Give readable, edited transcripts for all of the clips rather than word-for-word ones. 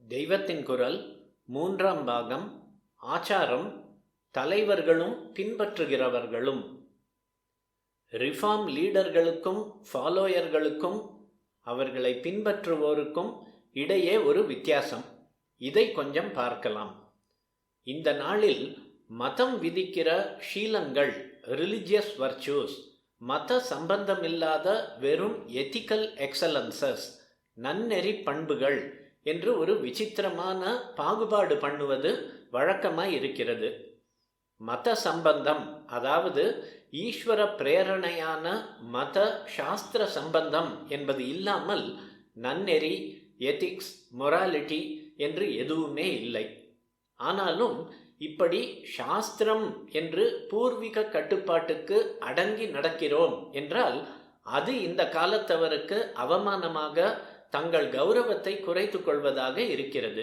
தெய்வத்தின் குரல் மூன்றாம் பாகம். ஆச்சாரம், தலைவர்களும் பின்பற்றுகிறவர்களும். ரிஃபார்ம் லீடர்களுக்கும் ஃபாலோயர்களுக்கும் அவர்களை பின்பற்றுவோருக்கும் இடையே ஒரு வித்தியாசம். இதை கொஞ்சம் பார்க்கலாம். இந்த நாளில் மதம் விதிக்கிற ஷீலங்கள், ரிலிஜியஸ் வர்ச்சூஸ், மத சம்பந்தமில்லாத வெறும் எத்திக்கல் எக்ஸலன்சஸ், நன்னெறி பண்புகள் என்று ஒரு விசித்திரமான பாகுபாடு பண்ணுவது வழக்கமாய் இருக்கிறது. மத சம்பந்தம், அதாவது ஈஸ்வர பிரேரணையான மத சாஸ்திர சம்பந்தம் என்பது இல்லாமல் நன்னெறி, எத்திக்ஸ், மொராலிட்டி என்று எதுவுமே இல்லை. ஆனாலும் இப்படி சாஸ்திரம் என்று பூர்வீக கட்டுப்பாட்டுக்கு அடங்கி நடக்கிறோம் என்றால் அது இந்த காலத்தவருக்கு அவமானமாக தங்கள் கௌரவத்தை குறைத்து கொள்வதாக இருக்கிறது.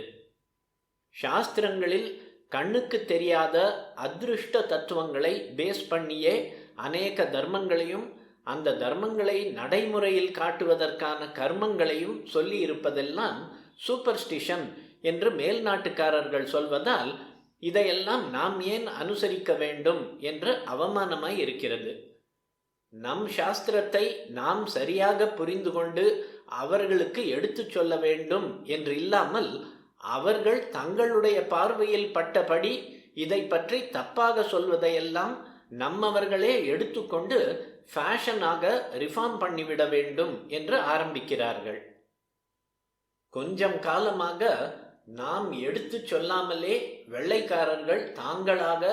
சாஸ்திரங்களில் கண்ணுக்கு தெரியாத அதிருஷ்ட தத்துவங்களை பேஸ் பண்ணியே அநேக தர்மங்களையும் அந்த தர்மங்களை நடைமுறையில் காட்டுவதற்கான கர்மங்களையும் சொல்லி இருப்பதெல்லாம் சூப்பர்ஸ்டிஷன் என்று மேல்நாட்டுக்காரர்கள் சொல்வதால் இதையெல்லாம் நாம் ஏன் அனுசரிக்க வேண்டும் என்று அவமானமாய் இருக்கிறது. நம் சாஸ்திரத்தை நாம் சரியாக புரிந்து கொண்டு அவர்களுக்கு எடுத்து சொல்ல வேண்டும் என்று இல்லாமல் அவர்கள் தங்களுடைய பார்வையில் பட்டபடி இதை பற்றி தப்பாக சொல்வதையெல்லாம் நம்மவர்களே எடுத்துக்கொண்டு ஃபேஷனாக ரிஃபார்ம் பண்ணிவிட வேண்டும் என்று ஆரம்பிக்கிறார்கள். கொஞ்சம் காலமாக நாம் எடுத்து சொல்லாமலே வெள்ளைக்காரர்கள் தாங்களாக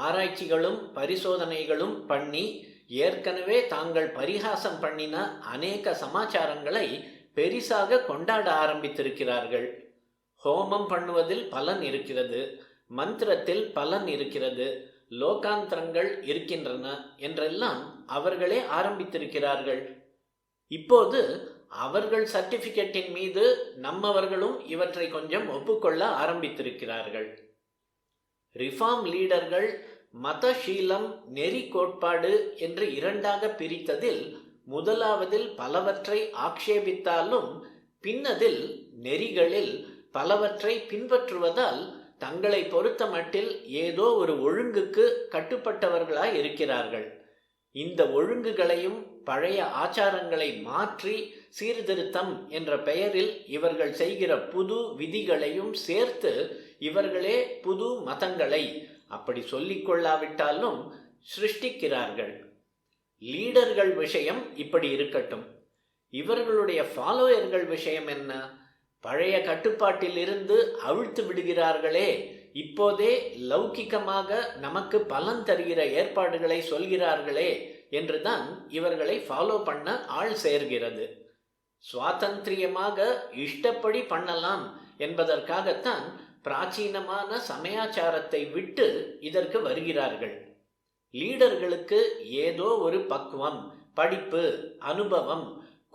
ஆராய்ச்சிகளும் பரிசோதனைகளும் பண்ணி ஏற்கனவே தாங்கள் பரிகாசம் பண்ணின அநேக சமாச்சாரங்களை பெரிசாக கொண்டாட ஆரம்பித்திருக்கிறார்கள். ஹோமம் பண்ணுவதில் பலன் இருக்கிறது, மந்திரத்தில் பலன் இருக்கிறது, லோகாந்திரங்கள் இருக்கின்றன என்றெல்லாம் அவர்களே ஆரம்பித்திருக்கிறார்கள். இப்போது அவர்கள் சர்டிபிகேட்டின் மீது நம்மவர்களும் இவற்றை கொஞ்சம் ஒப்புக்கொள்ள ஆரம்பித்திருக்கிறார்கள். ரிஃபார்ம் லீடர்கள் மதசீலம், நெறி கோட்பாடு என்று இரண்டாக பிரித்ததில் முதலாவதில் பலவற்றை ஆக்ஷேபித்தாலும் பின்னதில் நெறிகளில் பலவற்றை பின்பற்றுவதால் தங்களை பொறுத்த மட்டில் ஏதோ ஒரு ஒழுங்குக்கு கட்டுப்பட்டவர்களாய் இருக்கிறார்கள். இந்த ஒழுங்குகளையும் பழைய ஆச்சாரங்களை மாற்றி சீர்திருத்தம் என்ற பெயரில் இவர்கள் செய்கிற புது விதிகளையும் சேர்த்து இவர்களே புது மதங்களை அப்படி சொல்லிக்கொள்ளாவிட்டாலும் சிருஷ்டிக்கிறார்கள். லீடர்கள் விஷயம் இப்படி இருக்கட்டும். இவர்களுடைய ஃபாலோயர்கள் விஷயம் என்ன? பழைய கட்டுப்பாட்டில் இருந்து அவிழ்த்து விடுகிறார்களே, இப்போதே லௌகிகமாக நமக்கு பலன் தருகிற ஏற்பாடுகளை சொல்கிறார்களே என்றுதான் இவர்களை ஃபாலோ பண்ண ஆள் சேர்கிறது. சுவாதந்திரியமாக இஷ்டப்படி பண்ணலாம் என்பதற்காகத்தான் பிராச்சீனமான சமயாச்சாரத்தை விட்டு இதற்கு வருகிறார்கள். லீடர்களுக்கு ஏதோ ஒரு பக்குவம், படிப்பு, அனுபவம்,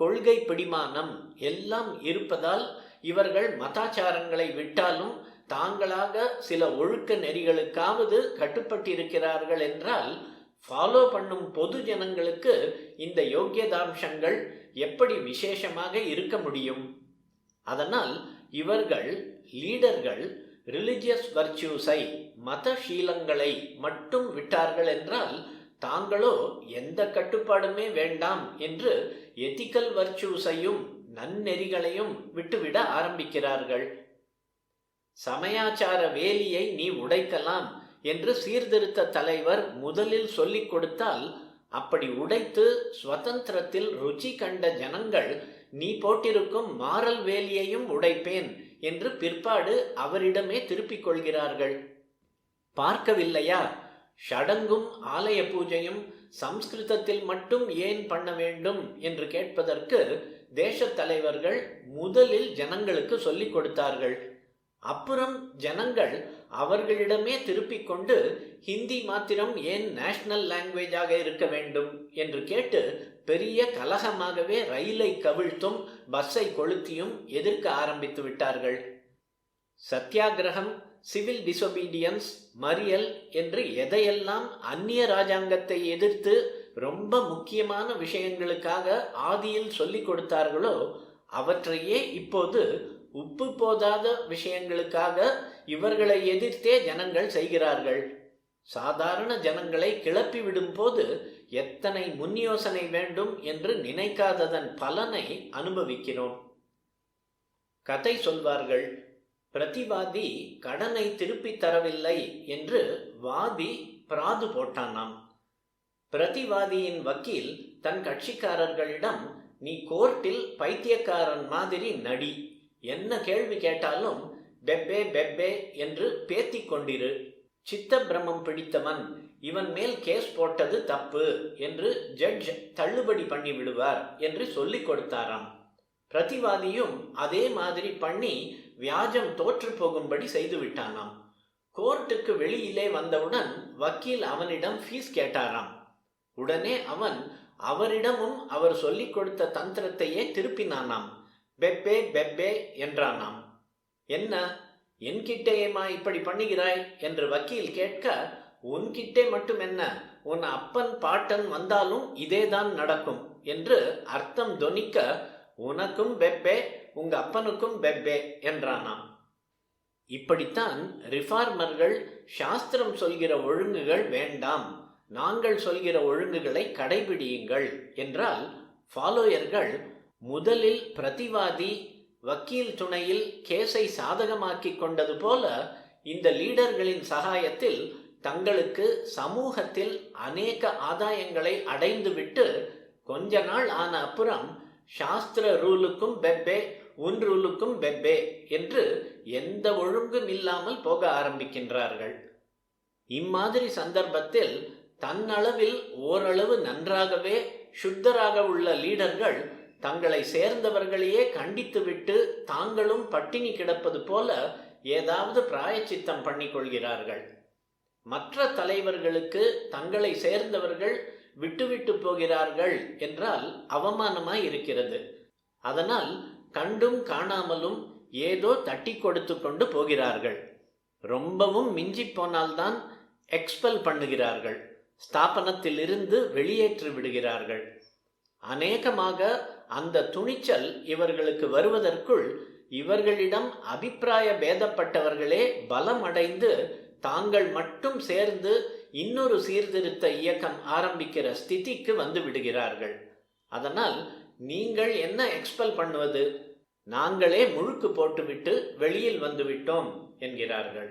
கொள்கை பிடிமானம் எல்லாம் இருப்பதால் இவர்கள் மதாச்சாரங்களை விட்டாலும் தாங்களாக சில ஒழுக்க நெறிகளுக்காவது கட்டுப்பட்டிருக்கிறார்கள் என்றால் ஃபாலோ பண்ணும் பொது ஜனங்களுக்கு இந்த யோக்கியதாம்சங்கள் எப்படி விசேஷமாக இருக்க முடியும்? அதனால் இவர்கள் லீடர்கள் ரிலிஜியஸ் வர்ச்சியூஸை, மதசீலங்களை மட்டும் விட்டார்கள் என்றால் தாங்களோ எந்த கட்டுப்பாடுமே வேண்டாம் என்று எத்திக்கல் வர்ச்சியூஸையும் நன்னெறிகளையும் விட்டுவிட ஆரம்பிக்கிறார்கள். சமயாச்சார வேலியை நீ உடைக்கலாம் என்று சீர்திருத்த தலைவர் முதலில் சொல்லிக் கொடுத்தால் அப்படி உடைத்து சுதந்திரத்தில் ருச்சி கண்ட ஜனங்கள் நீ போட்டிருக்கும் மாறல் வேலியையும் உடைப்பேன் என்று பிற்பாடு அவரிடமே திருப்பிக் கொள்கிறார்கள். பார்க்கவில்லையா? ஷடங்கும் ஆலய பூஜையும் சம்ஸ்கிருதத்தில் மட்டும் ஏன் பண்ண வேண்டும் என்று கேட்பதற்கு தேச தலைவர்கள் முதலில் ஜனங்களுக்கு சொல்லிக் கொடுத்தார்கள். அப்புறம் ஜனங்கள் அவர்களிடமே திருப்பிக் கொண்டு ஹிந்தி மாத்திரம் ஏன் நேஷனல் லாங்குவேஜாக இருக்க வேண்டும் என்று கேட்டு பெரிய கலகமாகவே ரயிலை கவிழ்த்தும் பஸ்ஸை கொளுத்தியும் எதிர்க்க ஆரம்பித்து விட்டார்கள். சத்தியாகிரகம், சிவில் டிசொபீடியன்ஸ், மறியல் என்று எதையெல்லாம் அந்நிய ராஜாங்கத்தை எதிர்த்து ரொம்ப முக்கியமான விஷயங்களுக்காக ஆதியில் சொல்லிக் கொடுத்தார்களோ அவற்றையே இப்போது உப்பு போதாத விஷயங்களுக்காக இவர்களை எதிர்த்தே ஜனங்கள் செய்கிறார்கள். சாதாரண ஜனங்களை கிளப்பி விடும்போது எத்தனை முன் யோசனை வேண்டும் என்று நினைக்காததன் பலனை அனுபவிக்கிறோம். கதை சொல்வார்கள், பிரதிவாதி கடனை திருப்பி தரவில்லை என்று வாதி பிராது போட்டானாம். பிரதிவாதியின் வக்கீல் தன் கட்சிக்காரர்களிடம், நீ கோர்ட்டில் பைத்தியக்காரன் மாதிரி நடி, என்ன கேள்வி கேட்டாலும் பெப்பே பெப்பே என்று பேத்திக் கொண்டிரு, சித்த பிரமம் பிடித்தவன், இவன் மேல் கேஸ் போட்டது தப்பு என்று ஜட்ஜ் தள்ளுபடி பண்ணி விடுவார் என்று சொல்லிக் கொடுத்தாராம். பிரதிவாதியும் அதே மாதிரி பண்ணி வியாஜம் தோற்று போகும்படி செய்து விட்டானாம். கோர்ட்டுக்கு வெளியிலே வந்தவுடன் வக்கீல் அவனிடம் ஃபீஸ் கேட்டாராம். உடனே அவன் அவரிடமும் அவர் சொல்லிக் கொடுத்த தந்திரத்தையே திருப்பினானாம். பெப்பே பெப்பே என்றானாம். என்ன, என்கிட்டேயேமா இப்படி பண்ணுகிறாய் என்று வக்கீல் கேட்க, உன்கிட்டே மட்டும் என்ன, உன் அப்பன் பாட்டன் வந்தாலும் இதேதான் நடக்கும் என்று அர்த்தம் தொனிக்க, உனக்கும் பெப்பே உங்க அப்பனுக்கும் பெப்பே என்றானாம். இப்படித்தான் ரிஃபார்மர்கள் சாஸ்திரம் சொல்கிற ஒழுங்குகள் வேண்டாம், நாங்கள் சொல்கிற ஒழுங்குகளை கடைபிடியுங்கள் என்றால், ஃபாலோயர்கள் முதலில் பிரதிவாதி வக்கீல் துணையில் கேஸை சாதகமாக்கி கொண்டது போல இந்த லீடர்களின் சகாயத்தில் தங்களுக்கு சமூகத்தில் அநேக ஆதாயங்களை அடைந்துவிட்டு கொஞ்ச நாள் ஆன அப்புறம் சாஸ்திர ரூலுக்கும் பெப்பே, உன் ரூலுக்கும் பெப்பே என்று எந்த ஒழுங்கும் இல்லாமல் போக ஆரம்பிக்கின்றார்கள். இம்மாதிரி சந்தர்ப்பத்தில் தன்னளவில் ஓரளவு நன்றாகவே சுத்தராக உள்ள லீடர்கள் தங்களை சேர்ந்தவர்களையே கண்டித்துவிட்டு தாங்களும் பட்டினி கிடப்பது போல ஏதாவது பிராயச்சித்தம் பண்ணிக்கொள்கிறார்கள். மற்ற தலைவர்களுக்கு தங்களை சேர்ந்தவர்கள் விட்டுவிட்டு போகிறார்கள் என்றால் அவமானமாய் இருக்கிறது. அதனால் கண்டும் காணாமலும் ஏதோ தட்டி கொடுத்து கொண்டு போகிறார்கள். ரொம்பவும் மிஞ்சி போனால்தான் எக்ஸ்பெல் பண்ணுகிறார்கள், ஸ்தாபனத்திலிருந்து வெளியேற்றி விடுகிறார்கள். அநேகமாக அந்த துணிச்சல் இவர்களுக்கு வருவதற்குள் இவர்களிடம் அபிப்பிராய பேதப்பட்டவர்களே பலம் அடைந்து தாங்கள் மட்டும் சேர்ந்து இன்னொரு சீர்திருத்த இயக்கம் ஆரம்பிக்கிற ஸ்திதிக்கு வந்து விடுகிறார்கள். அதனால் நீங்கள் என்ன எக்ஸ்பெல் பண்ணுவது, நாங்களே முழுக்கு போட்டுவிட்டு வெளியில் வந்துவிட்டோம் என்கிறார்கள்.